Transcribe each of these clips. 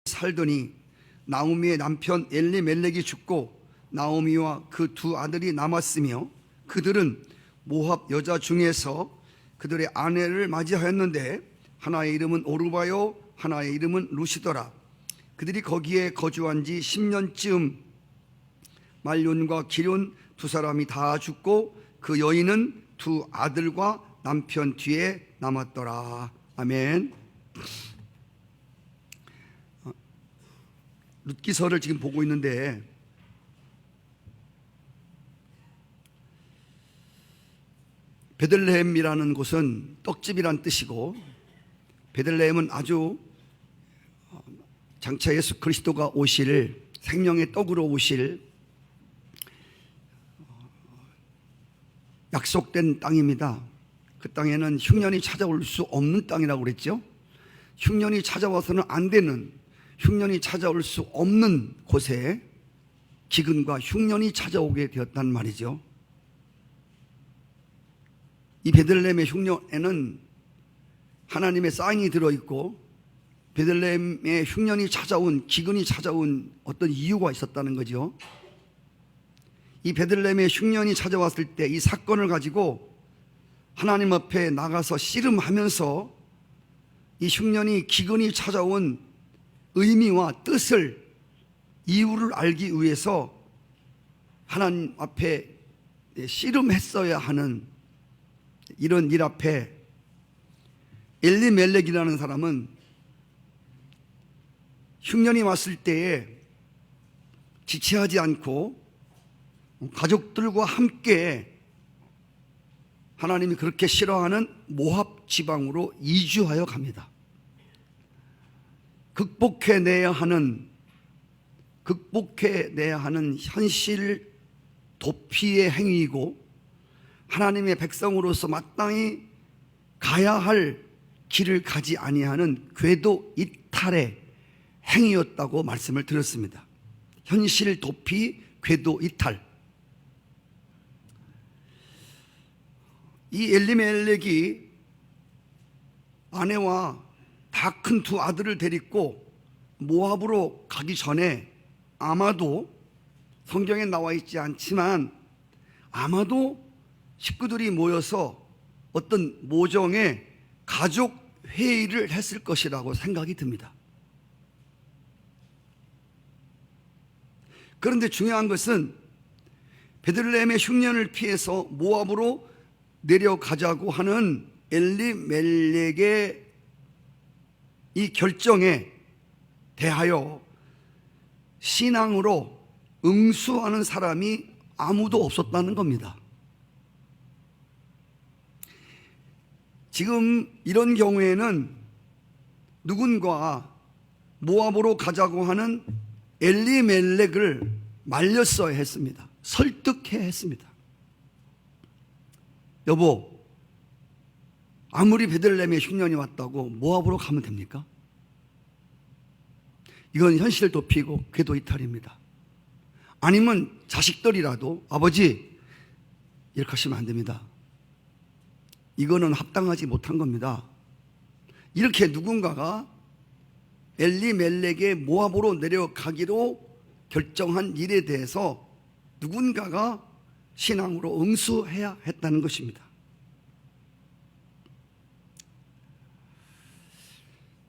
살더니 나오미의 남편 엘리멜렉이 죽고 나오미와 그 두 아들이 남았으며 그들은 모압 여자 중에서 그들의 아내를 맞이하였는데 하나의 이름은 오르바요 하나의 이름은 루시더라. 그들이 거기에 거주한 지 10년쯤 말론과 기럨 두 사람이 다 죽고 그 여인은 두 아들과 남편 뒤에 남았더라. 아멘. 룻기서를 지금 보고 있는데 베들레헴이라는 곳은 떡집이란 뜻이고, 베들레헴은 아주 장차 예수 그리스도가 오실 생명의 떡으로 오실 약속된 땅입니다. 그 땅에는 흉년이 찾아올 수 없는 땅이라고 그랬죠. 흉년이 찾아와서는 안 되는, 흉년이 찾아올 수 없는 곳에 기근과 흉년이 찾아오게 되었단 말이죠. 이 베들레헴의 흉년에는 하나님의 사인이 들어있고, 베들레헴의 흉년이 찾아온, 기근이 찾아온 어떤 이유가 있었다는 거죠. 이 베들레헴의 흉년이 찾아왔을 때 이 사건을 가지고 하나님 앞에 나가서 씨름하면서 이 흉년이, 기근이 찾아온 의미와 뜻을, 이유를 알기 위해서 하나님 앞에 씨름했어야 하는 이런 일 앞에 엘리멜렉이라는 사람은 흉년이 왔을 때에 지체하지 않고 가족들과 함께 하나님이 그렇게 싫어하는 모압 지방으로 이주하여 갑니다. 극복해내야 하는 현실 도피의 행위이고, 하나님의 백성으로서 마땅히 가야 할 길을 가지 아니하는 궤도 이탈의 행위였다고 말씀을 드렸습니다. 현실 도피, 궤도 이탈. 이 엘리멜렉이 아내와 다 큰 두 아들을 데리고 모압으로 가기 전에 아마도, 성경에 나와 있지 않지만 아마도 식구들이 모여서 어떤 모종의 가족 회의를 했을 것이라고 생각이 듭니다. 그런데 중요한 것은 베들레헴의 흉년을 피해서 모압으로 내려가자고 하는 엘리멜렉의 이 결정에 대하여 신앙으로 응수하는 사람이 아무도 없었다는 겁니다. 지금 이런 경우에는 누군가 모압으로 가자고 하는 엘리멜렉을 말렸어야 했습니다. 설득해야 했습니다. 여보, 아무리 베들레헴에 흉년이 왔다고 모압으로 가면 됩니까? 이건 현실 도피고 궤도 이탈입니다. 아니면 자식들이라도 아버지, 이렇게 하시면 안 됩니다. 이거는 합당하지 못한 겁니다. 이렇게 누군가가 엘리멜렉의 모압으로 내려가기로 결정한 일에 대해서 누군가가 신앙으로 응수해야 했다는 것입니다.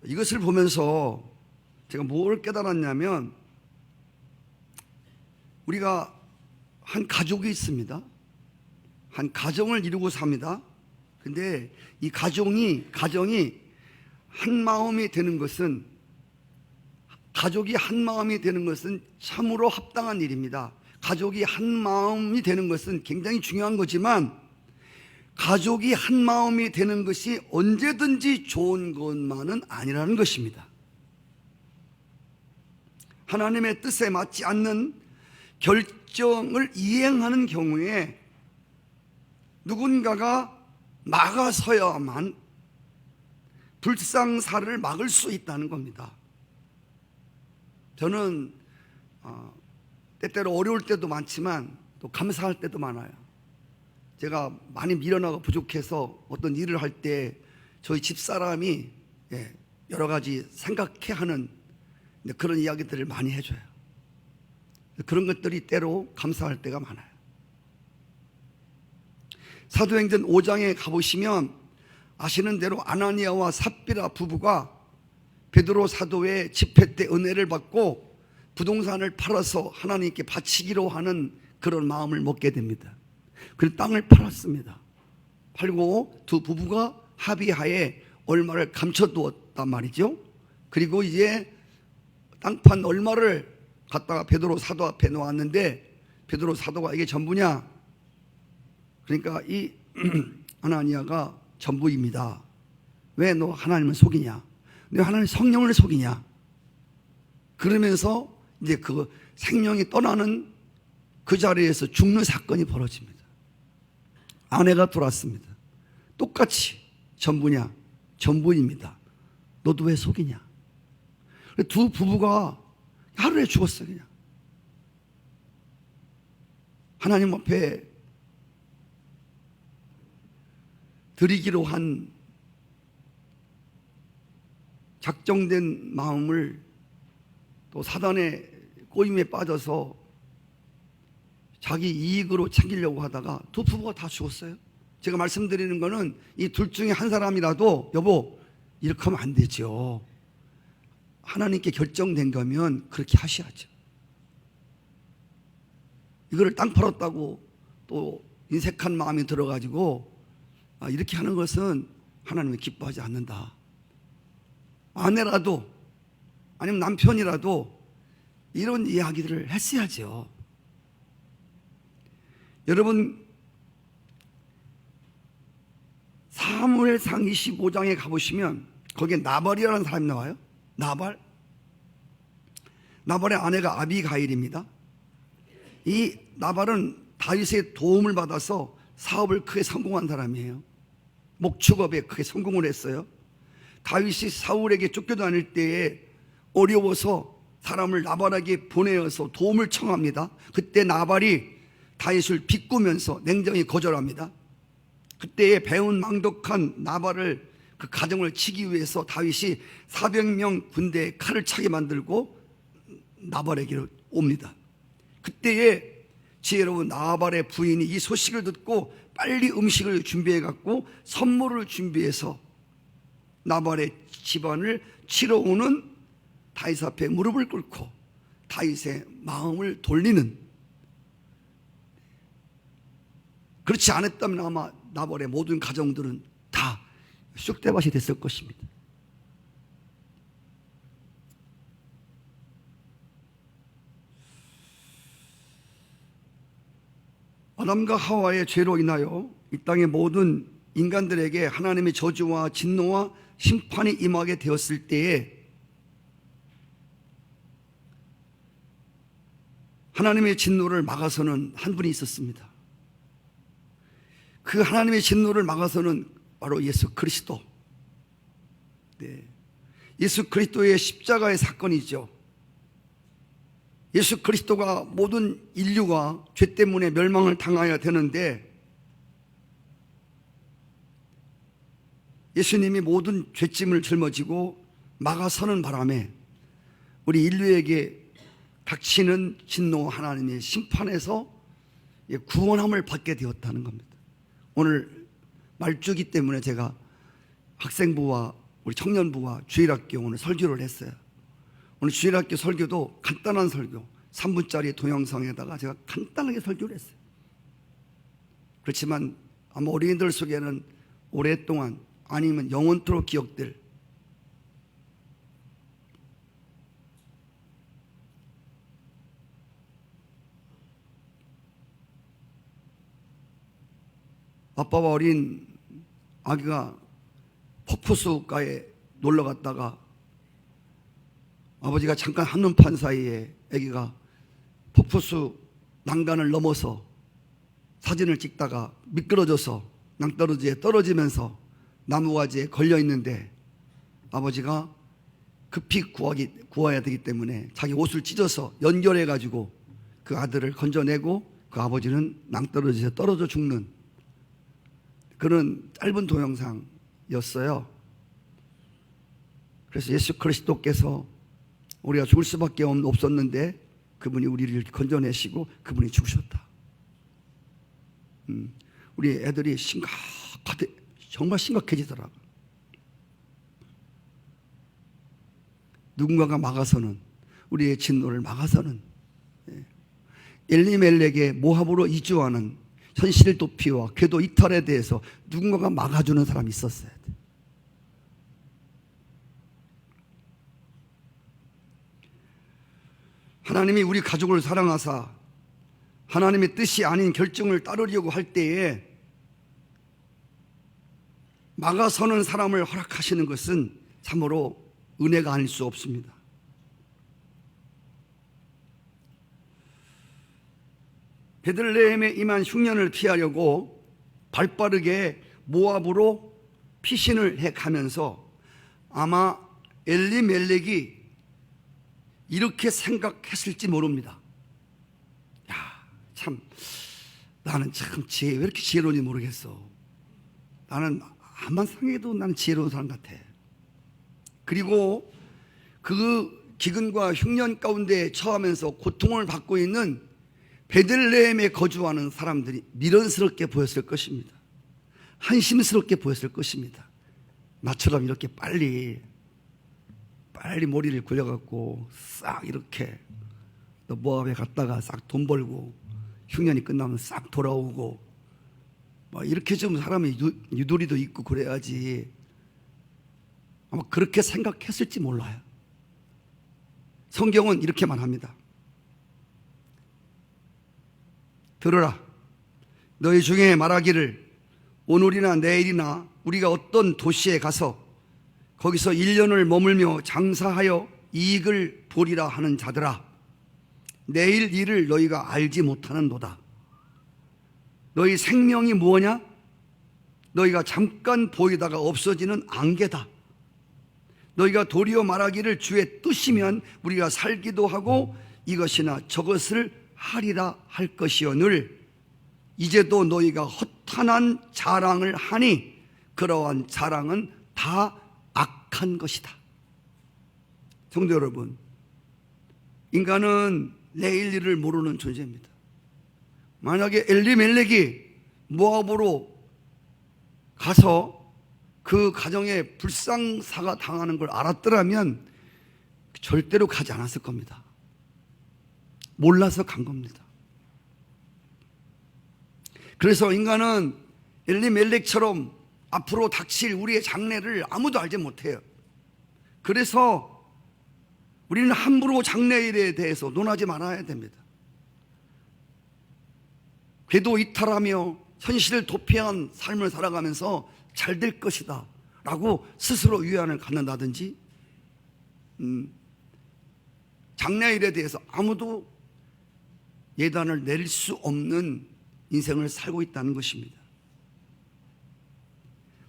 이것을 보면서 제가 뭘 깨달았냐면, 우리가 한 가족이 있습니다. 한 가정을 이루고 삽니다. 근데 이 가정이 한 마음이 되는 것은, 가족이 한 마음이 되는 것은 참으로 합당한 일입니다. 가족이 한 마음이 되는 것은 굉장히 중요한 거지만, 가족이 한 마음이 되는 것이 언제든지 좋은 것만은 아니라는 것입니다. 하나님의 뜻에 맞지 않는 결정을 이행하는 경우에 누군가가 막아서야만 불상사를 막을 수 있다는 겁니다. 저는 때때로 어려울 때도 많지만 또 감사할 때도 많아요. 제가 많이 미련하고 부족해서 어떤 일을 할 때 저희 집사람이 여러 가지 생각해 하는 근데 그런 이야기들을 많이 해줘요. 그런 것들이 때로 감사할 때가 많아요. 사도행전 5장에 가보시면 아시는 대로 아나니아와 삽비라 부부가 베드로 사도의 집회 때 은혜를 받고 부동산을 팔아서 하나님께 바치기로 하는 그런 마음을 먹게 됩니다. 그래서 땅을 팔았습니다. 팔고 두 부부가 합의하에 얼마를 감춰두었단 말이죠. 그리고 이제 땅 판 얼마를 갖다가 베드로 사도 앞에 놓았는데 베드로 사도가 이게 전부냐? 그러니까 이 아나니아가 전부입니다. 왜 너 하나님을 속이냐? 너 하나님 성령을 속이냐? 그러면서 이제 그 생명이 떠나는 그 자리에서 죽는 사건이 벌어집니다. 아내가 돌아왔습니다. 똑같이 전부냐? 전부입니다. 너도 왜 속이냐? 두 부부가 하루에 죽었어요. 그냥 하나님 앞에 드리기로 한 작정된 마음을 또 사단의 꼬임에 빠져서 자기 이익으로 챙기려고 하다가 두 부부가 다 죽었어요. 제가 말씀드리는 거는 이 둘 중에 한 사람이라도 여보 이렇게 하면 안 되죠. 하나님께 결정된 거면 그렇게 하셔야죠. 이거를 땅 팔았다고 또 인색한 마음이 들어가지고 이렇게 하는 것은 하나님이 기뻐하지 않는다. 아내라도 아니면 남편이라도 이런 이야기들을 했어야죠. 여러분 사무엘상 25장에 가보시면 거기에 나발이라는 사람이 나와요. 나발의 아내가 아비가일입니다. 이 나발은 다윗의 도움을 받아서 사업을 크게 성공한 사람이에요. 목축업에 크게 성공을 했어요. 다윗이 사울에게 쫓겨다닐 때에 어려워서 사람을 나발에게 보내어서 도움을 청합니다. 그때 나발이 다윗을 비꾸면서 냉정히 거절합니다. 그때에 배운 망독한 나발을 그 가정을 치기 위해서 다윗이 400명 군대에 칼을 차게 만들고 나발에게로 옵니다. 그때에 지혜로운 나발의 부인이 이 소식을 듣고 빨리 음식을 준비해 갖고 선물을 준비해서 나발의 집안을 치러 오는 다윗 앞에 무릎을 꿇고 다윗의 마음을 돌리는, 그렇지 않았다면 아마 나발의 모든 가정들은 다 쑥대밭이 됐을 것입니다. 아담과 하와의 죄로 인하여 이 땅의 모든 인간들에게 하나님의 저주와 진노와 심판이 임하게 되었을 때에 하나님의 진노를 막아서는 한 분이 있었습니다. 그 하나님의 진노를 막아서는 바로 예수 그리스도. 네. 예수 그리스도의 십자가의 사건이죠. 예수 그리스도가 모든 인류가 죄 때문에 멸망을 당해야 되는데 예수님이 모든 죄짐을 짊어지고 막아서는 바람에 우리 인류에게 닥치는 진노 하나님의 심판에서 구원함을 받게 되었다는 겁니다. 오늘 말주기 때문에 제가 학생부와 우리 청년부와 주일학교 오늘 설교를 했어요. 오늘 주일학교 설교도 간단한 설교 3분짜리 동영상에다가 제가 간단하게 설교를 했어요. 그렇지만 아마 어린이들 속에는 오랫동안 아니면 영원토록 기억될 아빠와 어린 아기가 폭포수가에 놀러 갔다가 아버지가 잠깐 한눈판 사이에 아기가 폭포수 난간을 넘어서 사진을 찍다가 미끄러져서 낭떠러지에 떨어지면서 나무가지에 걸려있는데 아버지가 급히 구해야 되기 때문에 자기 옷을 찢어서 연결해가지고 그 아들을 건져내고 그 아버지는 낭떠러지에 떨어져 죽는 그런 짧은 동영상이었어요. 그래서 예수 그리스도께서 우리가 죽을 수밖에 없었는데 그분이 우리를 건져내시고 그분이 죽으셨다. 우리 애들이 정말 심각해지더라고. 누군가가 막아서는, 우리의 진노를 막아서는, 엘리멜렉의 모압으로 이주하는 현실 도피와 궤도 이탈에 대해서 누군가가 막아주는 사람이 있었어야 돼. 하나님이 우리 가족을 사랑하사 하나님의 뜻이 아닌 결정을 따르려고 할 때에 막아서는 사람을 허락하시는 것은 참으로 은혜가 아닐 수 없습니다. 베들레헴에 임한 흉년을 피하려고 발빠르게 모압으로 피신을 해가면서 아마 엘리멜렉이 이렇게 생각했을지 모릅니다. 야, 참 나는 참 왜 이렇게 지혜로운지 모르겠어. 나는 암만 상해도 나는 지혜로운 사람 같아. 그리고 그 기근과 흉년 가운데 처하면서 고통을 받고 있는 베들레헴에 거주하는 사람들이 미련스럽게 보였을 것입니다. 한심스럽게 보였을 것입니다. 나처럼 이렇게 빨리 머리를 굴려갖고 싹 이렇게 모압에 갔다가 싹 돈 벌고 흉년이 끝나면 싹 돌아오고 뭐 이렇게 좀 사람이 유도리도 있고 그래야지, 아마 그렇게 생각했을지 몰라요. 성경은 이렇게만 합니다. 들으라, 너희 중에 말하기를 오늘이나 내일이나 우리가 어떤 도시에 가서 거기서 1년을 머물며 장사하여 이익을 보리라 하는 자들아, 내일 일을 너희가 알지 못하는도다. 너희 생명이 무엇냐? 너희가 잠깐 보이다가 없어지는 안개다. 너희가 도리어 말하기를 주의 뜻이면 우리가 살기도 하고 이것이나 저것을 하리라 할 것이오늘 이제도 너희가 허탄한 자랑을 하니 그러한 자랑은 다 악한 것이다. 성도 여러분, 인간은 내일 일을 모르는 존재입니다. 만약에 엘리멜렉이 모압으로 가서 그 가정에 불상사가 당하는 걸 알았더라면 절대로 가지 않았을 겁니다. 몰라서 간 겁니다. 그래서 인간은 엘리멜렉처럼 앞으로 닥칠 우리의 장래를 아무도 알지 못해요. 그래서 우리는 함부로 장래일에 대해서 논하지 말아야 됩니다. 궤도 이탈하며 현실을 도피한 삶을 살아가면서 잘 될 것이다 라고 스스로 위안을 갖는다든지, 장래일에 대해서 아무도 예단을 내릴 수 없는 인생을 살고 있다는 것입니다.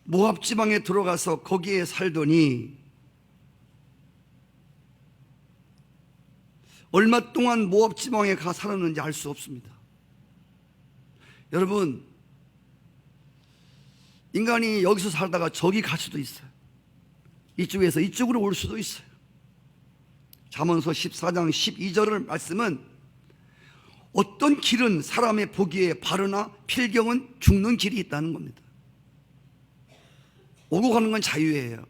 모압 지방에 들어가서 거기에 살더니 얼마 동안 모압 지방에 가 살았는지 알 수 없습니다. 여러분, 인간이 여기서 살다가 저기 갈 수도 있어요. 이쪽에서 이쪽으로 올 수도 있어요. 잠언서 14장 12절을 말씀은 어떤 길은 사람의 보기에 바르나 필경은 죽는 길이 있다는 겁니다. 오고 가는 건 자유예요.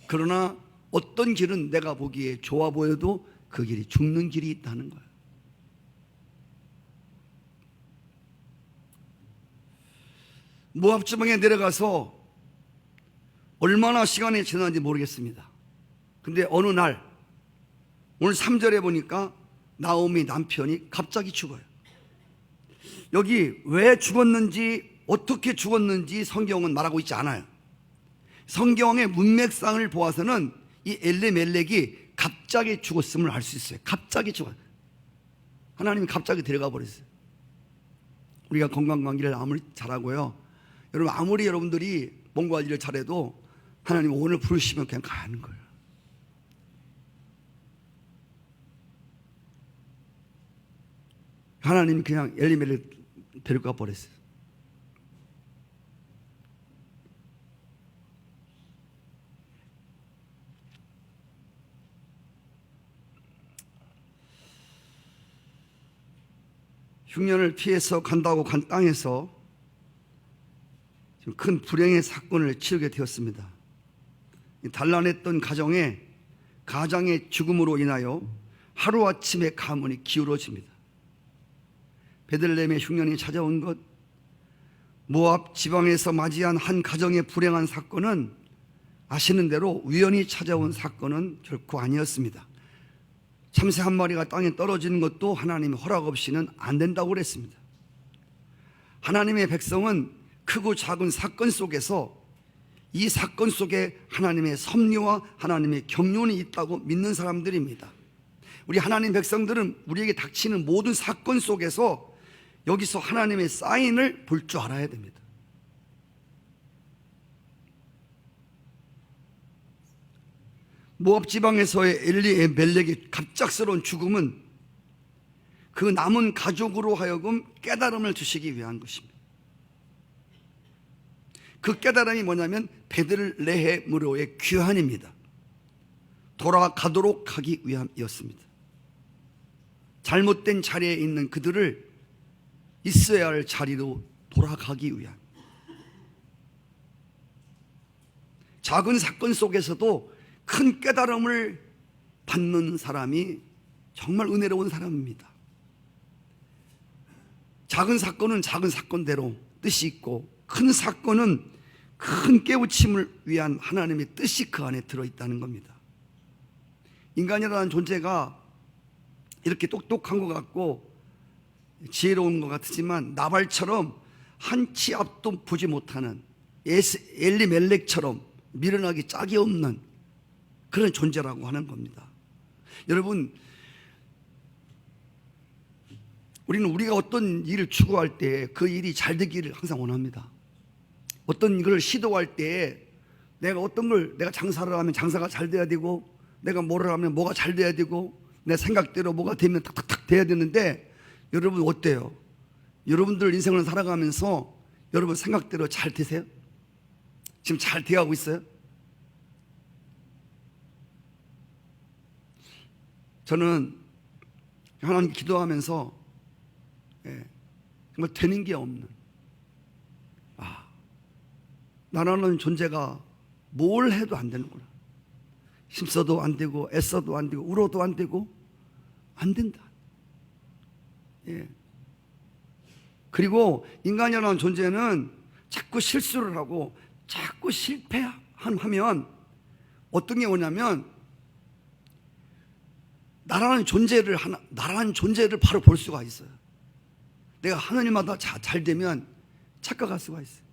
그러나 어떤 길은 내가 보기에 좋아 보여도 그 길이 죽는 길이 있다는 거예요. 모압 지방에 내려가서 얼마나 시간이 지났는지 모르겠습니다. 근데 어느 날, 오늘 3절에 보니까 나오미 남편이 갑자기 죽어요. 여기 왜 죽었는지, 어떻게 죽었는지 성경은 말하고 있지 않아요. 성경의 문맥상을 보아서는 이 엘리멜렉이 갑자기 죽었음을 알 수 있어요. 갑자기 죽어요. 하나님이 갑자기 데려가 버렸어요. 우리가 건강관계를 아무리 잘하고요, 여러분 아무리 여러분들이 몸 관리를 잘해도 하나님 오늘 부르시면 그냥 가는 거예요. 하나님이 그냥 엘리멜렉 데려가 버렸어요. 흉년을 피해서 간다고 간 땅에서 큰 불행의 사건을 치르게 되었습니다. 단란했던 가장의 죽음으로 인하여 하루아침에 가문이 기울어집니다. 베들레헴의 흉년이 찾아온 것, 모압 지방에서 맞이한 한 가정의 불행한 사건은 아시는 대로 우연히 찾아온 사건은 결코 아니었습니다. 참새 한 마리가 땅에 떨어지는 것도 하나님의 허락 없이는 안 된다고 그랬습니다. 하나님의 백성은 크고 작은 사건 속에서 이 사건 속에 하나님의 섭리와 하나님의 경륜이 있다고 믿는 사람들입니다. 우리 하나님 백성들은 우리에게 닥치는 모든 사건 속에서 여기서 하나님의 사인을 볼 줄 알아야 됩니다. 모압 지방에서의 엘리멜렉의 갑작스러운 죽음은 그 남은 가족으로 하여금 깨달음을 주시기 위한 것입니다. 그 깨달음이 뭐냐면 베들레헴으로의 귀환입니다. 돌아가도록 하기 위함이었습니다. 잘못된 자리에 있는 그들을 있어야 할 자리로 돌아가기 위한, 작은 사건 속에서도 큰 깨달음을 받는 사람이 정말 은혜로운 사람입니다. 작은 사건은 작은 사건대로 뜻이 있고, 큰 사건은 큰 깨우침을 위한 하나님의 뜻이 그 안에 들어있다는 겁니다. 인간이라는 존재가 이렇게 똑똑한 것 같고 지혜로운 것 같지만 나발처럼 한 치 앞도 보지 못하는 엘리멜렉처럼 미련하기 짝이 없는 그런 존재라고 하는 겁니다. 여러분, 우리는 우리가 어떤 일을 추구할 때 그 일이 잘 되기를 항상 원합니다. 어떤 걸 시도할 때 내가 장사를 하면 장사가 잘 돼야 되고, 내가 뭐를 하면 뭐가 잘 돼야 되고, 내 생각대로 뭐가 되면 탁탁탁 돼야 되는데, 여러분 어때요? 여러분들 인생을 살아가면서 여러분 생각대로 잘 되세요? 지금 잘 돼가고 있어요? 저는 하나님 기도하면서 정말 되는 게 없는, 나라는 존재가 뭘 해도 안 되는구나. 힘써도 안 되고 애써도 안 되고 울어도 안 되고 안 된다. 그리고 인간이라는 존재는 자꾸 실수를 하고 자꾸 실패하면 어떤 게 오냐면 나라는 존재를 바로 볼 수가 있어요. 내가 하나님마다 잘 되면 착각할 수가 있어요.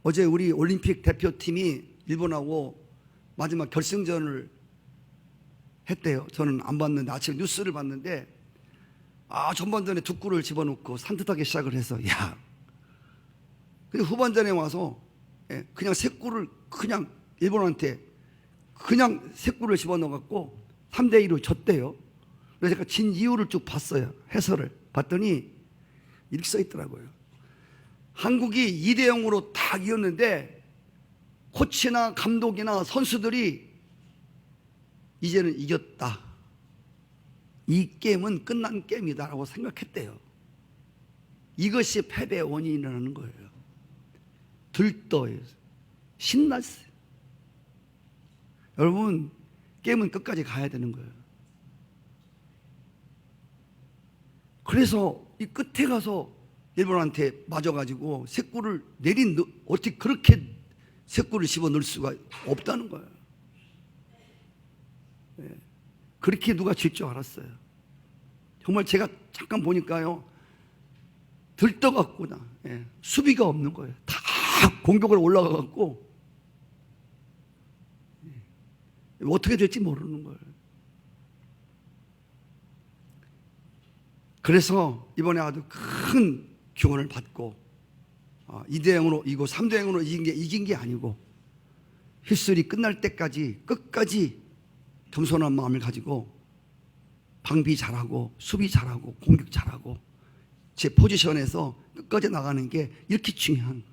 어제 우리 올림픽 대표팀이 일본하고 마지막 결승전을 했대요. 저는 안 봤는데 아침에 뉴스를 봤는데 전반전에 두 골을 집어넣고 산뜻하게 시작을 해서 근데 후반전에 와서 그냥 세 골을 그냥 일본한테 그냥 세 골을 집어넣어갖고 3대2로 졌대요. 그래서 제가 진 이유를 쭉 봤어요. 해설을 봤더니 이렇게 써 있더라고요. 한국이 2대0으로 딱 이겼는데 코치나 감독이나 선수들이 이제는 이겼다, 이 게임은 끝난 게임이다라고 생각했대요. 이것이 패배의 원인이라는 거예요. 들떠요. 신났어요. 여러분, 게임은 끝까지 가야 되는 거예요. 그래서 이 끝에 가서 일본한테 맞아가지고 세 골을 어떻게 그렇게 세 골을 집어넣을 수가 없다는 거예요. 그렇게 누가 질 줄 알았어요. 정말 제가 잠깐 보니까요, 들떠갖고 수비가 없는 거예요. 다 공격을 올라가갖고 어떻게 될지 모르는 거예요. 그래서 이번에 아주 큰 교훈을 받고 2대0으로 이기고 3대0으로 이긴 게 아니고 휘슬이 끝날 때까지 끝까지 겸손한 마음을 가지고 방비 잘하고 수비 잘하고 공격 잘하고 제 포지션에서 끝까지 나가는 게 이렇게 중요한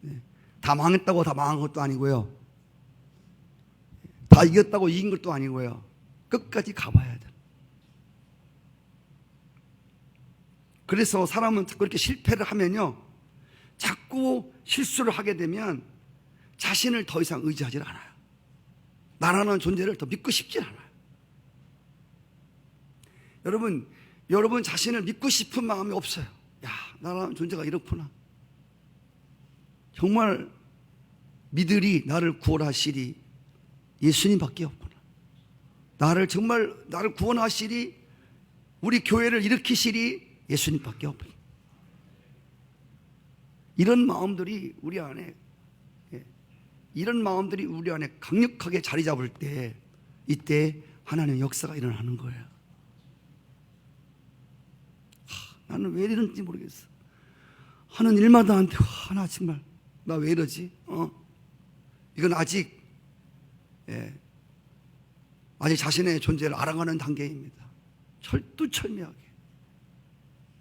거예요. 다 망했다고 다 망한 것도 아니고요, 다 이겼다고 이긴 것도 아니고요, 끝까지 가봐야 돼요. 그래서 사람은 그렇게 실패를 하면요, 자꾸 실수를 하게 되면 자신을 더 이상 의지하지 않아요. 나라는 존재를 더 믿고 싶지 않아요. 여러분 자신을 믿고 싶은 마음이 없어요. 야, 나라는 존재가 이렇구나. 정말 믿으리 나를 구원하시리 예수님밖에 없구나. 나를 구원하시리, 우리 교회를 일으키시리 예수님밖에 없구나. 이런 마음들이 우리 안에 강력하게 자리 잡을 때, 이때 하나님의 역사가 일어나는 거예요. 나는 왜 이러는지 모르겠어. 하는 일마다 한테 나 정말 나 왜 이러지? 이건 아직 자신의 존재를 알아가는 단계입니다. 철두철미하게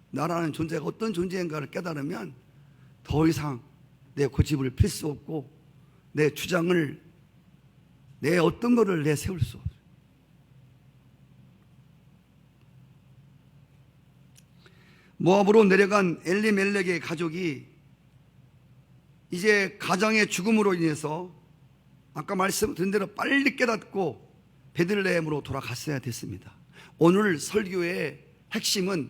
나라는 존재가 어떤 존재인가를 깨달으면 더 이상 내 고집을 필 수 없고 내 주장을, 내 어떤 거를 내세울 수 없어요. 모압으로 내려간 엘리멜렉의 가족이 이제 가장의 죽음으로 인해서 아까 말씀드린 대로 빨리 깨닫고 베들레헴으로 돌아갔어야 됐습니다. 오늘 설교의 핵심은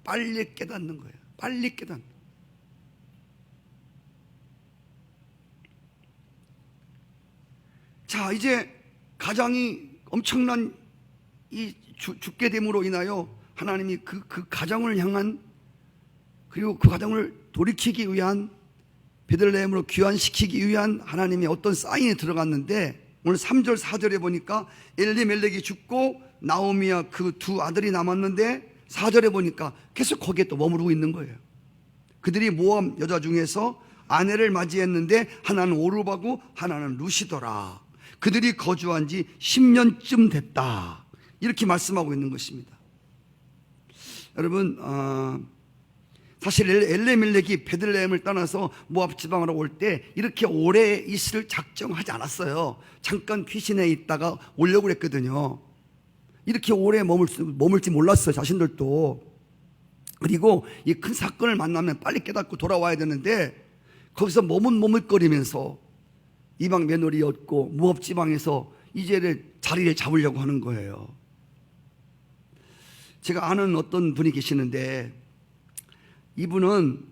빨리 깨닫는 거예요. 빨리 깨닫는. 자, 이제 가장이 엄청난 죽게 됨으로 인하여 하나님이 그 가정을 향한, 그리고 그 가정을 돌이키기 위한, 베들레헴으로 귀환시키기 위한 하나님의 어떤 사인이 들어갔는데, 오늘 3절 4절에 보니까 엘리멜렉이 죽고 나오미와 그 두 아들이 남았는데 4절에 보니까 계속 거기에 또 머무르고 있는 거예요. 그들이 모압 여자 중에서 아내를 맞이했는데 하나는 오르바고 하나는 루시더라. 그들이 거주한 지 10년쯤 됐다. 이렇게 말씀하고 있는 것입니다. 여러분, 사실 엘리멜렉이 베들레헴을 떠나서 모압 지방으로 올 때 이렇게 오래 있을 작정하지 않았어요. 잠깐 귀신에 있다가 오려고 그랬거든요. 이렇게 오래 머물지 몰랐어요, 자신들도. 그리고 이 큰 사건을 만나면 빨리 깨닫고 돌아와야 되는데, 거기서 머뭇머뭇거리면서 이방 며느리였고 모압 지방에서 이제 자리를 잡으려고 하는 거예요. 제가 아는 어떤 분이 계시는데, 이분은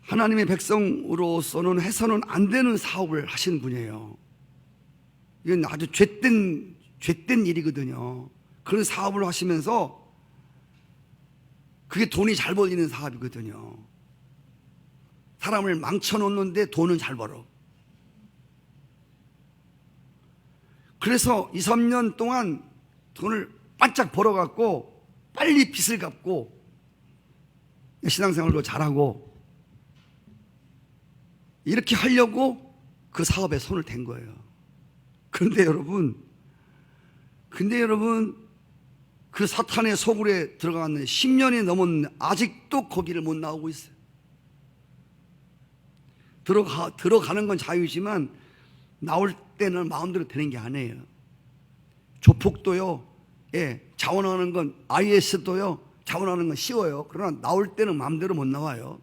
하나님의 백성으로서는 해서는 안 되는 사업을 하시는 분이에요. 이건 아주 죄된 일이거든요. 그런 사업을 하시면서 그게 돈이 잘 벌리는 사업이거든요. 사람을 망쳐놓는데 돈은 잘 벌어. 그래서 2, 3년 동안 돈을 바짝 벌어갖고 빨리 빚을 갚고 신앙생활도 잘하고 이렇게 하려고 그 사업에 손을 댄 거예요. 그런데 여러분 그 사탄의 소굴에 들어갔는데 10년이 넘었는데 아직도 거기를 못 나오고 있어요. 들어가는 건 자유지만 나올 때는 마음대로 되는 게 아니에요. 조폭도요, 자원하는 건, IS도요, 자원하는 건 쉬워요. 그러나 나올 때는 마음대로 못 나와요.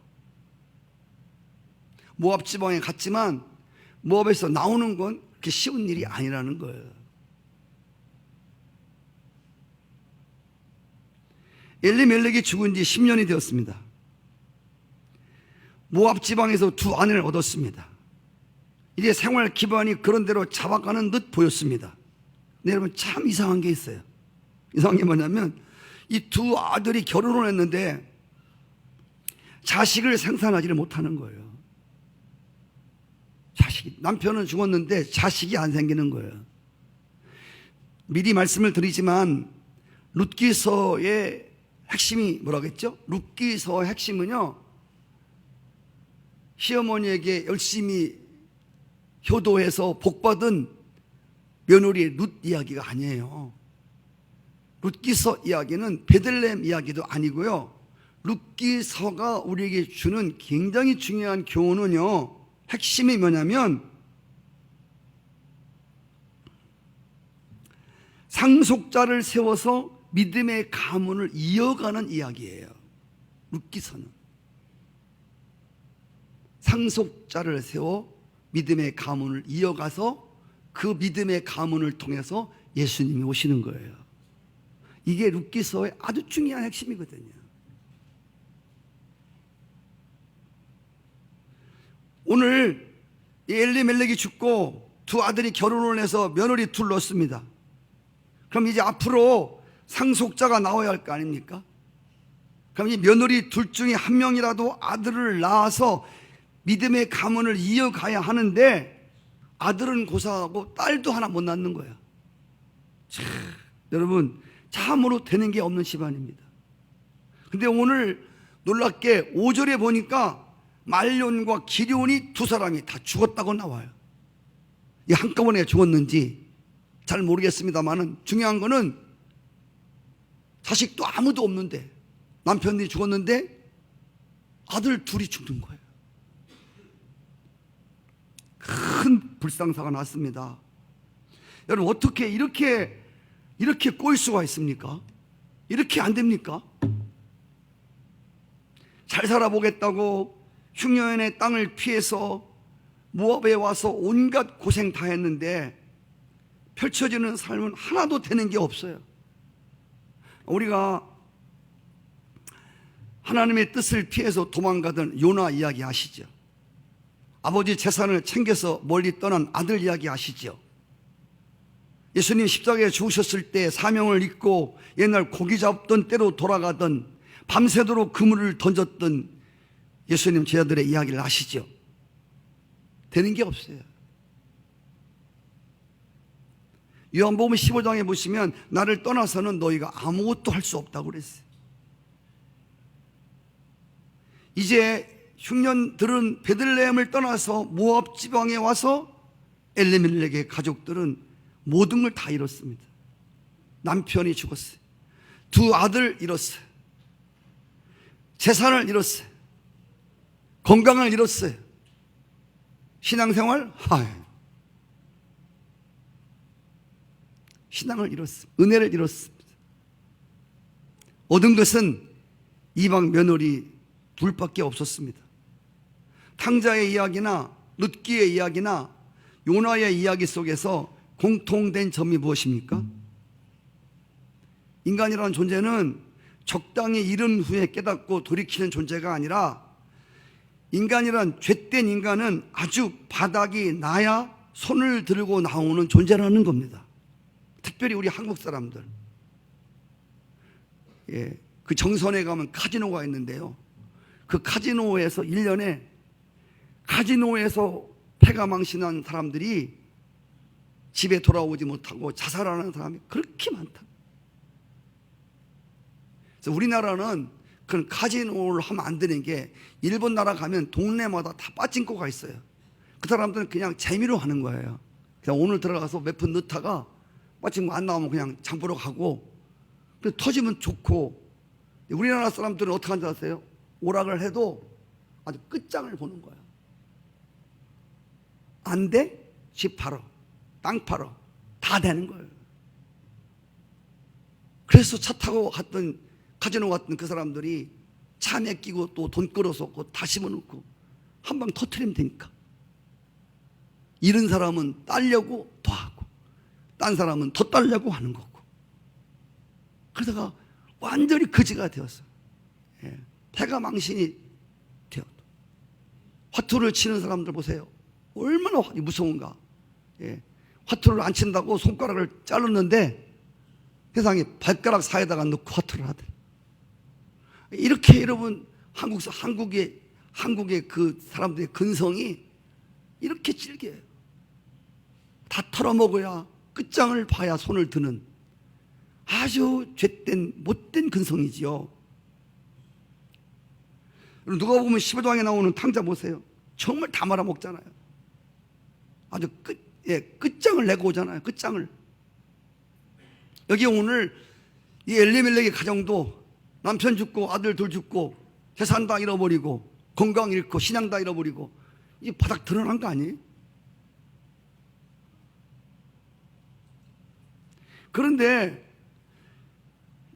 모압 지방에 갔지만 모압에서 나오는 건 그렇게 쉬운 일이 아니라는 거예요. 엘리멜렉이 죽은 지 10년이 되었습니다. 모압 지방에서 두 아내를 얻었습니다. 이제 생활 기반이 그런 대로 잡아가는 듯 보였습니다. 근데 여러분, 참 이상한 게 있어요. 이상한 게 뭐냐면 이 두 아들이 결혼을 했는데 자식을 생산하지를 못하는 거예요. 남편은 죽었는데 자식이 안 생기는 거예요. 미리 말씀을 드리지만 룻기서의 핵심이 뭐라고 했죠? 룻기서의 핵심은요, 시어머니에게 열심히 효도해서 복받은 며느리의 룻 이야기가 아니에요. 룻기서 이야기는 베들레헴 이야기도 아니고요. 룻기서가 우리에게 주는 굉장히 중요한 교훈은요, 핵심이 뭐냐면 상속자를 세워서 믿음의 가문을 이어가는 이야기예요. 룻기서는 상속자를 세워 믿음의 가문을 이어가서 그 믿음의 가문을 통해서 예수님이 오시는 거예요. 이게 룻기서의 아주 중요한 핵심이거든요. 오늘 엘리멜렉이 죽고 두 아들이 결혼을 해서 며느리 둘 넣습니다. 그럼 이제 앞으로 상속자가 나와야 할 거 아닙니까? 그럼 이 며느리 둘 중에 한 명이라도 아들을 낳아서 믿음의 가문을 이어가야 하는데 아들은 고사하고 딸도 하나 못 낳는 거야. 참, 여러분 참으로 되는 게 없는 집안입니다. 근데 오늘 놀랍게 5절에 보니까 말론과 기럝이 두 사람이 다 죽었다고 나와요. 이 한꺼번에 죽었는지 잘 모르겠습니다만 중요한 거는 자식도 아무도 없는데 남편이 죽었는데 아들 둘이 죽는 거예요. 큰 불상사가 났습니다. 여러분 어떻게 이렇게 꼬일 수가 있습니까? 이렇게 안 됩니까? 잘 살아보겠다고 흉년의 땅을 피해서 모압에 와서 온갖 고생 다 했는데 펼쳐지는 삶은 하나도 되는 게 없어요. 우리가 하나님의 뜻을 피해서 도망가던 요나 이야기 아시죠? 아버지 재산을 챙겨서 멀리 떠난 아들 이야기 아시죠? 예수님 십자가에 죽으셨을 때 사명을 잊고 옛날 고기 잡던 때로 돌아가던 밤새도록 그물을 던졌던 예수님 제자들의 이야기를 아시죠? 되는 게 없어요. 요한복음 15장에 보시면 나를 떠나서는 너희가 아무것도 할 수 없다고 그랬어요. 이제 흉년들은 베들레헴을 떠나서 모압 지방에 와서 엘리멜렉의 가족들은 모든 걸 다 잃었습니다. 남편이 죽었어요. 두 아들 잃었어요. 재산을 잃었어요. 건강을 잃었어요. 신앙생활? 신앙을 잃었습니다. 은혜를 잃었습니다. 얻은 것은 이방 며느리 둘밖에 없었습니다. 탕자의 이야기나 룻기의 이야기나 요나의 이야기 속에서 공통된 점이 무엇입니까? 인간이라는 존재는 적당히 잃은 후에 깨닫고 돌이키는 존재가 아니라 인간이란 죄된 인간은 아주 바닥이 나야 손을 들고 나오는 존재라는 겁니다. 특별히 우리 한국 사람들. 그 정선에 가면 카지노가 있는데요. 그 카지노에서 1년에 카지노에서 패가 망신한 사람들이 집에 돌아오지 못하고 자살하는 사람이 그렇게 많다. 그래서 우리나라는 그런 카지노를 하면 안 되는 게 일본 나라 가면 동네마다 다 빠진코가 있어요. 그 사람들은 그냥 재미로 하는 거예요. 그냥 오늘 들어가서 몇 푼 넣다가 빠진코 안 나오면 그냥 장 보러 가고 터지면 좋고. 우리나라 사람들은 어떻게 하는지 아세요? 오락을 해도 아주 끝장을 보는 거예요. 안 돼? 집 팔어, 땅 팔어, 다 되는 거예요. 그래서 차 타고 갔던 카지노 갔던 그 사람들이 차 맡기고 또 돈 끌어서 다 심어놓고 한 방 터트리면 되니까. 잃은 사람은 따려고 더 하고 딴 사람은 더 따려고 하는 거고. 그러다가 완전히 거지가 되었어요. 패가 망신이 되었다. 화투를 치는 사람들 보세요. 얼마나 무서운가. 화투를 안 친다고 손가락을 자르는데 세상에 발가락 사이에다가 넣고 화투를 하더래. 이렇게 여러분 한국의 그 사람들의 근성이 이렇게 질겨요. 다 털어먹어야 끝장을 봐야 손을 드는 아주 죄된 못된 근성이지요. 누가 보면 15장에 나오는 탕자 보세요. 정말 다 말아먹잖아요. 아주 끝장을 내고 오잖아요. 끝장을. 여기 오늘 이 엘리멜렉의 가정도 남편 죽고 아들 둘 죽고 재산 다 잃어버리고 건강 잃고 신앙 다 잃어버리고 이 바닥 드러난 거 아니에요? 그런데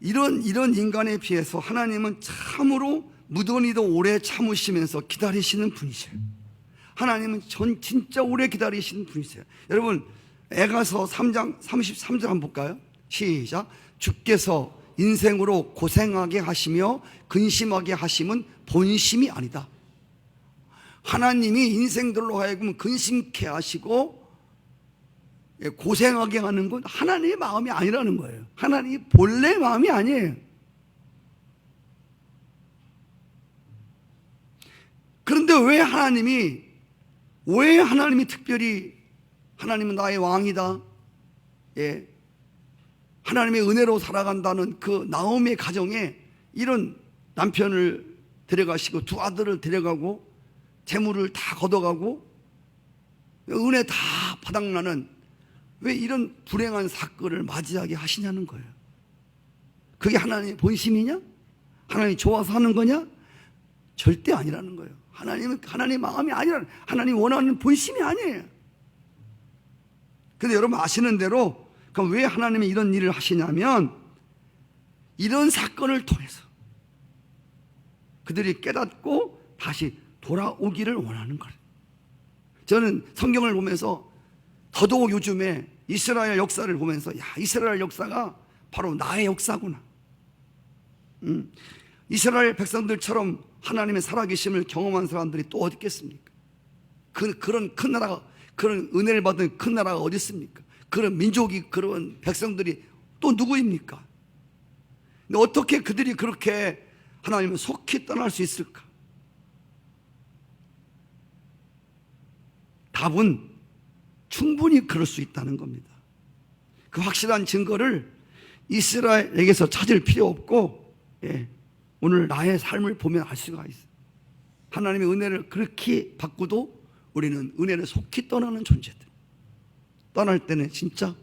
이런 인간에 비해서 하나님은 참으로 무더니도 오래 참으시면서 기다리시는 분이세요. 하나님은 진짜 오래 기다리시는 분이세요. 여러분, 에가서 3장 33절 한번 볼까요? 시작. 주께서 인생으로 고생하게 하시며 근심하게 하심은 본심이 아니다. 하나님이 인생들로 하여금 근심케 하시고 고생하게 하는 건 하나님의 마음이 아니라는 거예요. 하나님이 본래 마음이 아니에요. 그런데 왜 하나님이 특별히 하나님은 나의 왕이다, 하나님의 은혜로 살아간다는 그 나오미의 가정에 이런 남편을 데려가시고 두 아들을 데려가고 재물을 다 걷어가고 은혜 다 바닥나는 왜 이런 불행한 사건을 맞이하게 하시냐는 거예요. 그게 하나님의 본심이냐? 하나님이 좋아서 하는 거냐? 절대 아니라는 거예요. 하나님은 하나님의 마음이 아니라, 하나님이 원하는 본심이 아니에요. 근데 여러분 아시는 대로, 그럼 왜 하나님이 이런 일을 하시냐면 이런 사건을 통해서 그들이 깨닫고 다시 돌아오기를 원하는 거예요. 저는 성경을 보면서 더더욱 요즘에 이스라엘 역사를 보면서, 야, 이스라엘 역사가 바로 나의 역사구나. 이스라엘 백성들처럼 하나님의 살아계심을 경험한 사람들이 또 어디 있겠습니까? 그런 큰 나라가, 그런 은혜를 받은 큰 나라가 어디 있습니까? 그런 민족이, 그런 백성들이 또 누구입니까? 근데 어떻게 그들이 그렇게 하나님을 속히 떠날 수 있을까? 답은 충분히 그럴 수 있다는 겁니다. 그 확실한 증거를 이스라엘에게서 찾을 필요 없고, 오늘 나의 삶을 보면 알 수가 있어요. 하나님의 은혜를 그렇게 받고도 우리는 은혜를 속히 떠나는 존재들. 떠날 때는 진짜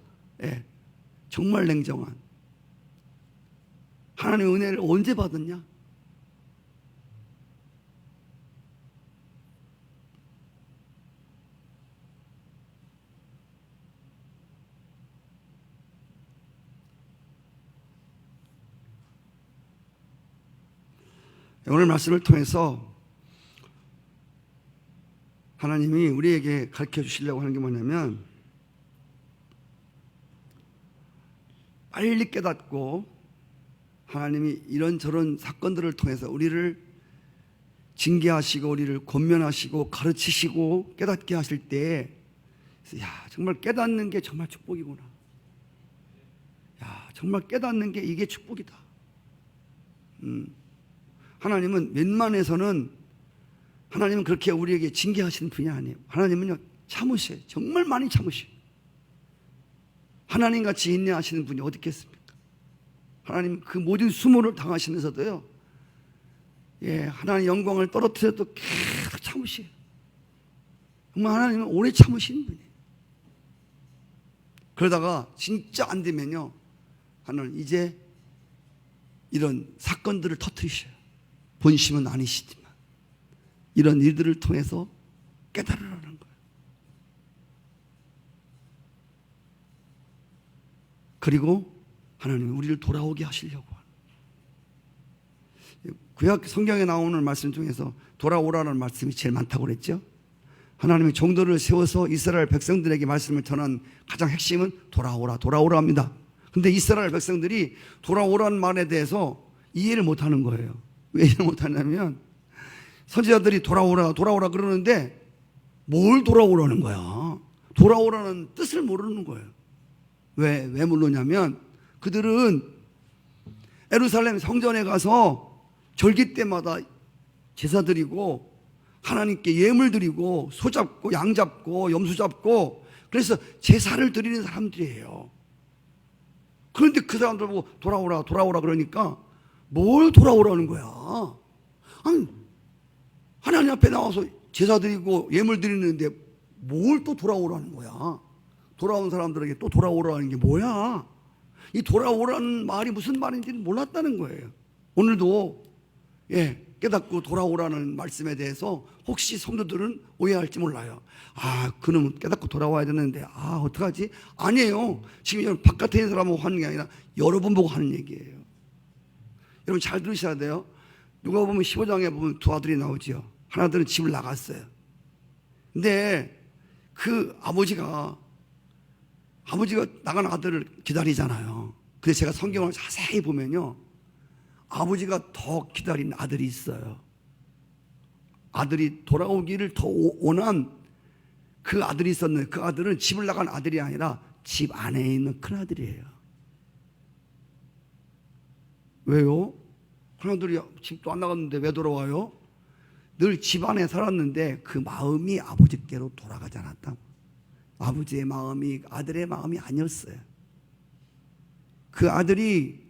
정말 냉정한, 하나님의 은혜를 언제 받았냐? 오늘 말씀을 통해서 하나님이 우리에게 가르쳐 주시려고 하는 게 뭐냐면, 빨리 깨닫고 하나님이 이런저런 사건들을 통해서 우리를 징계하시고 우리를 권면하시고 가르치시고 깨닫게 하실 때, 야, 정말 깨닫는 게 정말 축복이구나. 야, 정말 깨닫는 게 이게 축복이다. 하나님은 웬만해서는, 하나님은 그렇게 우리에게 징계하시는 분이 아니에요. 하나님은요, 참으셔요. 정말 많이 참으셔요. 하나님같이 인내하시는 분이 어디 있겠습니까? 하나님 그 모든 수모를 당하시면서도요, 하나님 영광을 떨어뜨려도 계속 참으셔요. 정말 하나님은 오래 참으시는 분이에요. 그러다가 진짜 안 되면요, 하나님 이제 이런 사건들을 터뜨리셔요. 본심은 아니시지만 이런 일들을 통해서 깨달으라는 거예요. 그리고 하나님은 우리를 돌아오게 하시려고 하는, 구약 성경에 나오는 말씀 중에서 돌아오라는 말씀이 제일 많다고 그랬죠. 하나님이 종들을 세워서 이스라엘 백성들에게 말씀을 전한 가장 핵심은 돌아오라, 돌아오라 합니다. 근데 이스라엘 백성들이 돌아오라는 말에 대해서 이해를 못하는 거예요. 왜 이해를 못하냐면, 선지자들이 돌아오라 돌아오라 그러는데 뭘 돌아오라는 거야? 돌아오라는 뜻을 모르는 거예요. 왜 모르냐면, 그들은 예루살렘 성전에 가서 절기 때마다 제사 드리고 하나님께 예물 드리고 소 잡고 양 잡고 염소 잡고, 그래서 제사를 드리는 사람들이에요. 그런데 그 사람들 보고 돌아오라 돌아오라 그러니까 뭘 돌아오라는 거야? 아니, 하나님 앞에 나와서 제사 드리고 예물 드리는데 뭘 또 돌아오라는 거야? 돌아온 사람들에게 또 돌아오라는 게 뭐야? 이 돌아오라는 말이 무슨 말인지는 몰랐다는 거예요. 오늘도 깨닫고 돌아오라는 말씀에 대해서 혹시 성도들은 오해할지 몰라요. 아, 그놈은 깨닫고 돌아와야 되는데, 어떡하지? 아니에요. 지금 바깥에 있는 사람하고 하는 게 아니라 여러분 보고 하는 얘기예요. 여러분 잘 들으셔야 돼요. 누가 보면 15장에 보면 두 아들이 나오지요. 하나들은 집을 나갔어요. 근데 그 아버지가 나간 아들을 기다리잖아요. 근데 제가 성경을 자세히 보면요, 아버지가 더 기다린 아들이 있어요. 아들이 돌아오기를 더 원한 그 아들이 있었는데, 그 아들은 집을 나간 아들이 아니라 집 안에 있는 큰 아들이에요. 왜요? 큰 아들이 집도 안 나갔는데 왜 돌아와요? 늘 집 안에 살았는데 그 마음이 아버지께로 돌아가지 않았다. 아버지의 마음이 아들의 마음이 아니었어요. 그 아들이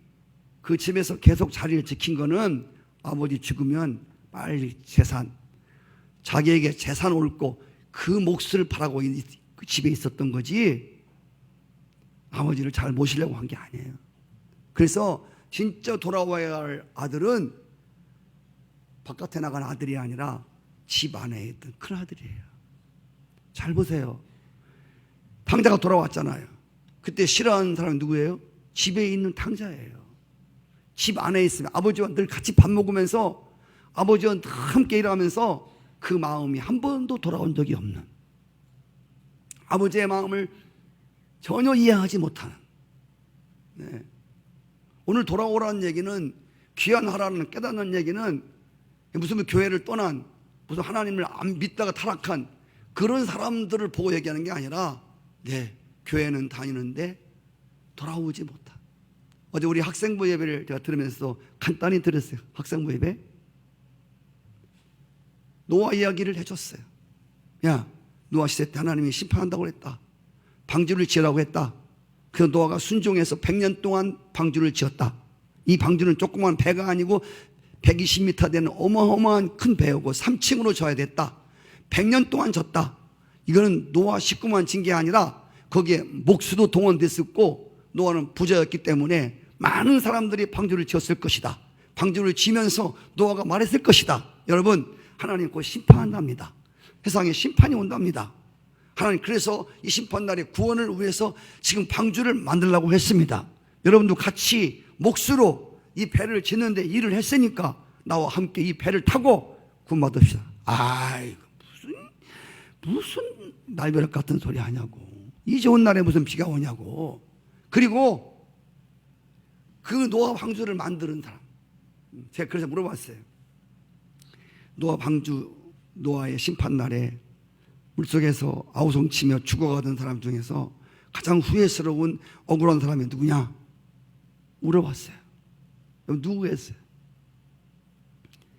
그 집에서 계속 자리를 지킨 거는 아버지 죽으면 빨리 재산, 자기에게 재산 옳고 그 몫을 바라고 그 집에 있었던 거지, 아버지를 잘 모시려고 한 게 아니에요. 그래서 진짜 돌아와야 할 아들은 바깥에 나간 아들이 아니라 집 안에 있던 큰 아들이에요. 잘 보세요. 탕자가 돌아왔잖아요. 그때 싫어하는 사람이 누구예요? 집에 있는 탕자예요. 집 안에 있으면 아버지와 늘 같이 밥 먹으면서 아버지와 함께 일하면서 그 마음이 한 번도 돌아온 적이 없는, 아버지의 마음을 전혀 이해하지 못하는. 네. 오늘 돌아오라는 얘기는, 귀환하라는 깨닫는 얘기는 무슨 교회를 떠난, 무슨 하나님을 안 믿다가 타락한 그런 사람들을 보고 얘기하는 게 아니라, 네, 교회는 다니는데 돌아오지 못한. 어제 우리 학생부 예배를 제가 들으면서 간단히 들었어요. 학생부 예배 노아 이야기를 해줬어요. 야, 노아 시대 때 하나님이 심판한다고 그랬다. 방주를 지으라고 했다. 그래서 노아가 순종해서 100년 동안 방주를 지었다. 이 방주는 조그만 배가 아니고 120m 되는 어마어마한 큰 배우고 3층으로 져야 됐다. 100년 동안 졌다. 이거는 노아 식구만 진 게 아니라 거기에 목수도 동원됐었고, 노아는 부자였기 때문에 많은 사람들이 방주를 지었을 것이다. 방주를 지면서 노아가 말했을 것이다. 여러분, 하나님 곧 심판한답니다. 세상에 심판이 온답니다. 하나님 그래서 이 심판날에 구원을 위해서 지금 방주를 만들려고 했습니다. 여러분도 같이 몫으로 이 배를 짓는데 일을 했으니까 나와 함께 이 배를 타고 구원받읍시다. 아이고, 무슨 날벼락 같은 소리 하냐고. 이 좋은 날에 무슨 비가 오냐고. 그리고 그 노아 방주를 만드는 사람, 제가 그래서 물어봤어요. 노아 방주, 노아의 심판날에 물속에서 아우성치며 죽어가던 사람 중에서 가장 후회스러운 억울한 사람이 누구냐 물어봤어요. 누구겠어요?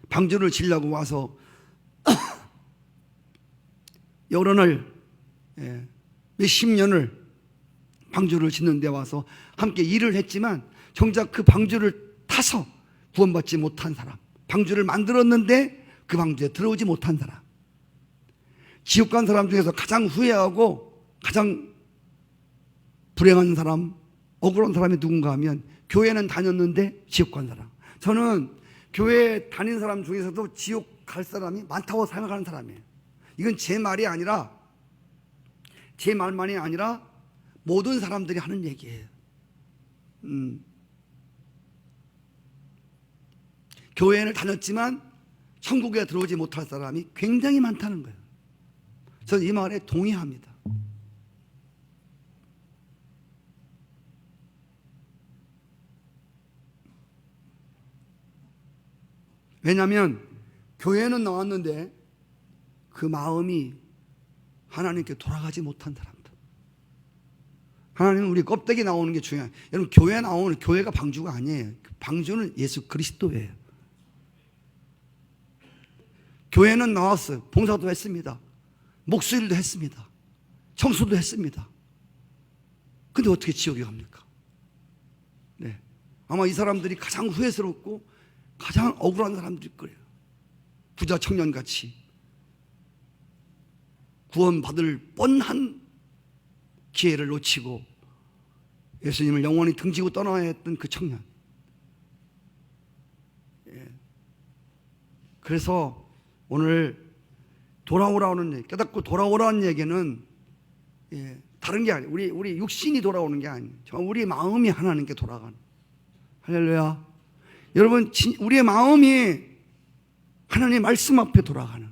방주를 지려고 와서 여러 날, 몇십 년을 방주를 짓는 데 와서 함께 일을 했지만 정작 그 방주를 타서 구원받지 못한 사람, 방주를 만들었는데 그 방주에 들어오지 못한 사람, 지옥 간 사람 중에서 가장 후회하고 가장 불행한 사람, 억울한 사람이 누군가 하면 교회는 다녔는데 지옥 간 사람. 저는 교회 다닌 사람 중에서도 지옥 갈 사람이 많다고 생각하는 사람이에요. 이건 제 말이 아니라, 제 말만이 아니라 모든 사람들이 하는 얘기예요. 교회를 다녔지만 천국에 들어오지 못할 사람이 굉장히 많다는 거예요. 저는 이 말에 동의합니다. 왜냐하면 교회는 나왔는데 그 마음이 하나님께 돌아가지 못한 사람들. 하나님은 우리 껍데기 나오는 게 중요해요. 여러분, 교회 나오는, 교회가 방주가 아니에요. 방주는 예수 그리스도예요. 교회는 나왔어요. 봉사도 했습니다. 목수일도 했습니다. 청소도 했습니다. 근데 어떻게 지옥에 갑니까? 네. 아마 이 사람들이 가장 후회스럽고 가장 억울한 사람들일 거예요. 부자 청년같이 구원받을 뻔한 기회를 놓치고 예수님을 영원히 등지고 떠나야 했던 그 청년. 그래서 오늘 돌아오라는 얘기, 깨닫고 돌아오라는 얘기는 다른 게 아니에요. 우리 육신이 돌아오는 게 아니에요. 우리 마음이 하나님께 돌아가는. 할렐루야. 여러분, 우리의 마음이 하나님의 말씀 앞에 돌아가는,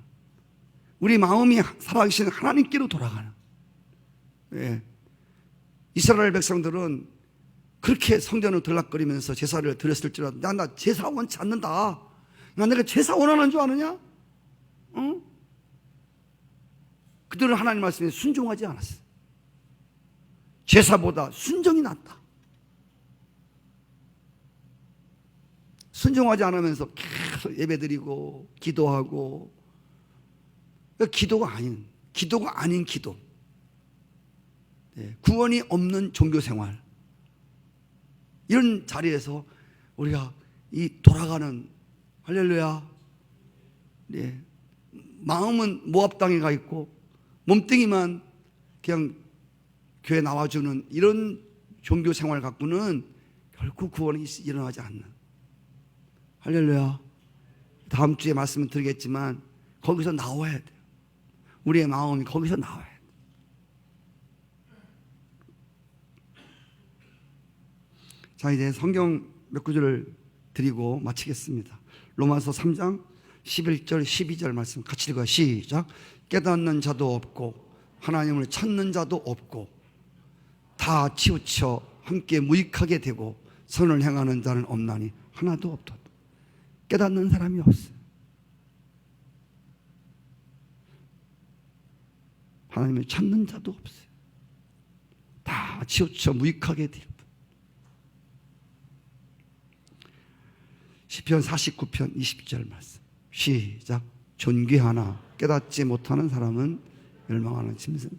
우리 마음이 살아계신 하나님께로 돌아가는. 예. 이스라엘 백성들은 그렇게 성전을 들락거리면서 제사를 드렸을지라도 나 제사 원치 않는다. 내가 제사 원하는 줄 아느냐? 응? 그들은 하나님 말씀에 순종하지 않았어요. 제사보다 순종이 낫다. 순종하지 않으면서 계속 예배드리고 기도하고, 기도가 아닌 기도. 구원이 없는 종교생활. 이런 자리에서 우리가 이 돌아가는, 할렐루야, 마음은 모압 땅에 가 있고 몸뚱이만 그냥 교회 나와주는 이런 종교생활 갖고는 결코 구원이 일어나지 않는. 할렐루야. 다음 주에 말씀을 드리겠지만 거기서 나와야 돼요. 우리의 마음이 거기서 나와야 돼요. 자, 이제 성경 몇 구절을 드리고 마치겠습니다. 로마서 3장 11절 12절 말씀 같이 읽어요. 시작. 깨닫는 자도 없고 하나님을 찾는 자도 없고 다 치우쳐 함께 무익하게 되고 선을 행하는 자는 없나니 하나도 없도다. 깨닫는 사람이 없어요. 하나님을 찾는 자도 없어요. 다 치우쳐 무익하게 되고. 시편 49편 20절 말씀 시작. 존귀하나 깨닫지 못하는 사람은 멸망하는 짐승.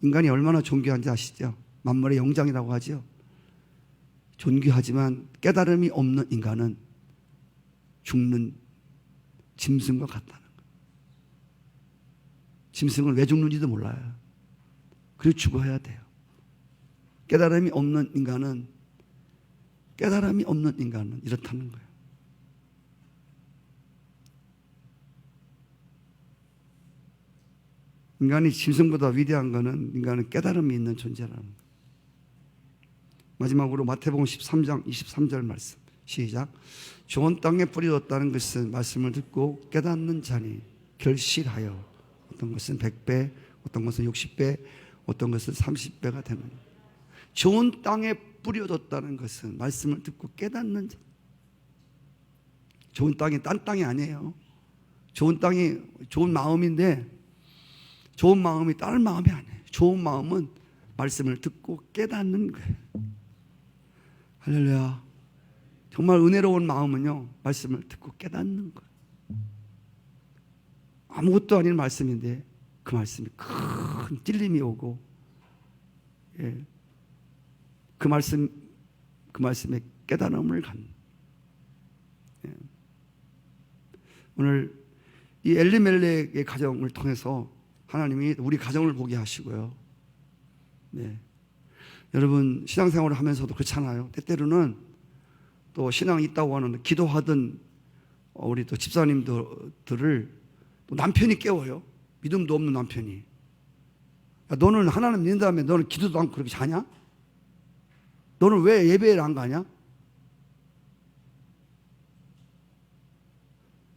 인간이 얼마나 존귀한지 아시죠? 만물의 영장이라고 하죠. 존귀하지만 깨달음이 없는 인간은 죽는 짐승과 같다는 거예요. 짐승은 왜 죽는지도 몰라요. 그리고 죽어야 돼요. 깨달음이 없는 인간은 이렇다는 거예요. 인간이 짐승보다 위대한 것은 인간은 깨달음이 있는 존재라는 거예요. 마지막으로 마태복음 13장 23절 말씀 시작. 좋은 땅에 뿌려졌다는 것은 말씀을 듣고 깨닫는 자니 결실하여 어떤 것은 100배, 어떤 것은 60배, 어떤 것은 30배가 되는. 좋은 땅에 뿌려졌다는 것은 말씀을 듣고 깨닫는 자. 좋은 땅이 딴 땅이 아니에요. 좋은 땅이 좋은 마음인데 좋은 마음이 다른 마음이 아니에요. 좋은 마음은 말씀을 듣고 깨닫는 거예요. 할렐루야. 정말 은혜로운 마음은요, 말씀을 듣고 깨닫는 거예요. 아무것도 아닌 말씀인데 그 말씀이 큰 찔림이 오고, 그 말씀에 깨달음을 갖는. 오늘 이 엘리멜렉의 가정을 통해서 하나님이 우리 가정을 보게 하시고요. 여러분 신앙생활을 하면서도 그렇잖아요. 때때로는 또 신앙이 있다고 하는 기도하던 우리 또 집사님들을 또 남편이 깨워요. 믿음도 없는 남편이. 야, 너는 하나님 믿는 다음에 너는 기도도 않고 그렇게 자냐? 너는 왜 예배를 안 가냐?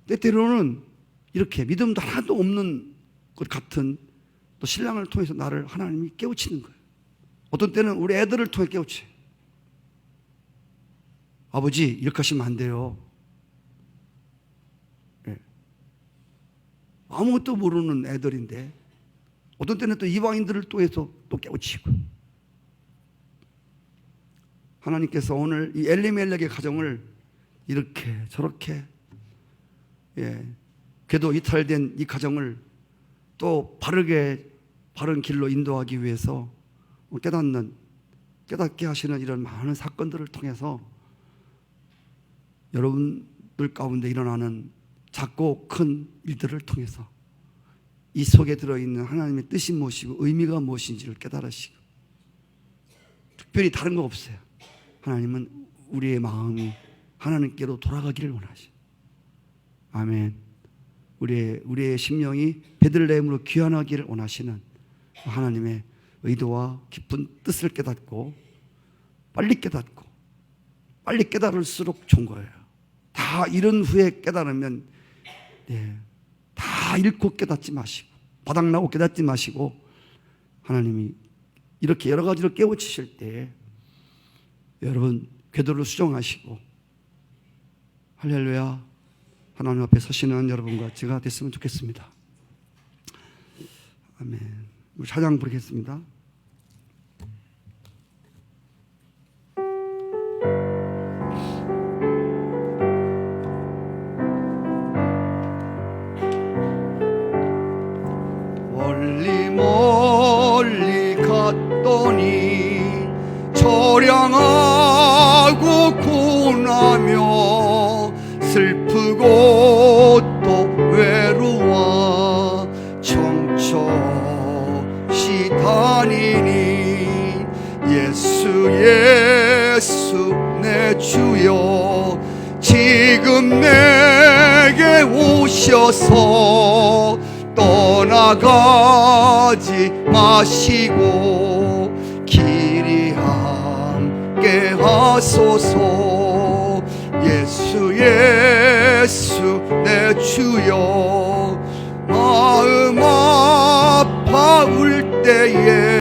때때로는 이렇게 믿음도 하나도 없는 것 같은 또 신랑을 통해서 나를 하나님이 깨우치는 거예요. 어떤 때는 우리 애들을 통해 깨우쳐요. 아버지 이렇게 하시면 안 돼요. 아무것도 모르는 애들인데 어떤 때는 또 이방인들을 통해서 또 깨우치고. 하나님께서 오늘 이 엘리멜렉의 가정을 이렇게 저렇게 궤도 이탈된 이 가정을 또 바른 길로 인도하기 위해서 깨닫게 하시는 이런 많은 사건들을 통해서 여러분들 가운데 일어나는 작고 큰 일들을 통해서 이 속에 들어있는 하나님의 뜻이 무엇이고 의미가 무엇인지를 깨달으시고, 특별히 다른 거 없어요. 하나님은 우리의 마음이 하나님께로 돌아가기를 원하시고, 아멘. 우리의 심령이 베들레헴으로 귀환하기를 원하시는 하나님의 의도와 깊은 뜻을 깨닫고 빨리 깨달을수록 좋은 거예요. 다 잃은 후에 깨달으면 다 잃고 깨닫지 마시고 바닥나고 깨닫지 마시고 하나님이 이렇게 여러 가지로 깨우치실 때 여러분 궤도를 수정하시고 할렐루야 하나님 앞에 서시는 여러분과 제가 됐으면 좋겠습니다. 아멘. 우리 찬양 부르겠습니다. 멀리 멀리 갔더니 처량하고 고나며 슬프고 또 외로워 청천시 다니니 예수 예수 내 주여 지금 내게 오셔서 떠나가지 마시고 길이 함께 하소서 예수 예수 내 주여 마음 아파 울 때에